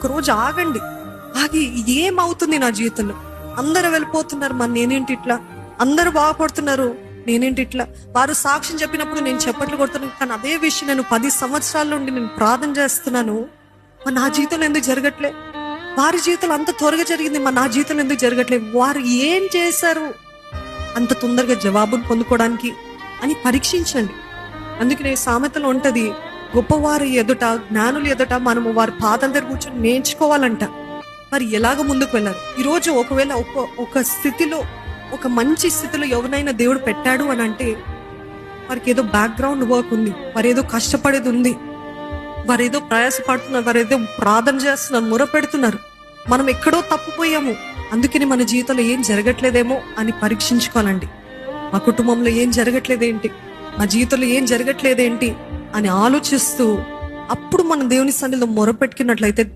ఒకరోజు ఆగండి. ఆగి ఏమవుతుంది నా జీవితంలో? అందరూ వెళ్ళిపోతున్నారు, మరి నేనేంటి ఇట్లా? అందరూ బాగుపడుతున్నారు, నేనేంటి ఇట్లా? వారు సాక్ష్యం చెప్పినప్పుడు నేను చప్పట్లు కొడుతున్నాను, కానీ అదే విషయం నేను 10 సంవత్సరాల నుండి నేను ప్రార్థన చేస్తున్నాను, మరి నా జీవితంలో ఎందుకు జరగట్లే? వారి జీవితంలో అంత త్వరగా జరిగింది, మరి నా జీవితంలో ఎందుకు జరగట్లేదు? వారు ఏం చేశారు అంత తొందరగా జవాబును పొందుకోవడానికి అని పరీక్షించండి. అందుకనే సామెతలో ఉంటది, గొప్పవారి ఎదుట, జ్ఞానుల ఎదుట మనము వారి పాదాల దగ్గర కూర్చొని నేర్చుకోవాలంట. మరి ఎలాగ ముందుకు వెళ్ళాలి? ఈరోజు ఒకవేళ ఒక స్థితిలో, ఒక మంచి స్థితిలో ఎవరినైనా దేవుడు పెట్టాడు అని అంటే వారికి ఏదో బ్యాక్గ్రౌండ్ వర్క్ ఉంది, వారు ఏదో కష్టపడేది ఉంది, వారు ఏదో ప్రయాసపడుతున్నారు, వారు ఏదో ప్రార్థన చేస్తున్నారు, మొర పెడుతున్నారు. మనం ఎక్కడో తప్పిపోయాము, అందుకని మన జీవితంలో ఏం జరగట్లేదేమో అని పరీక్షించుకోవాలండి. మా కుటుంబంలో ఏం జరగట్లేదేంటి, మా జీవితంలో ఏం జరగట్లేదేంటి అని ఆలోచిస్తూ అప్పుడు మనం దేవుని సన్నిధిలో మొర పెట్టుకున్నట్లయితే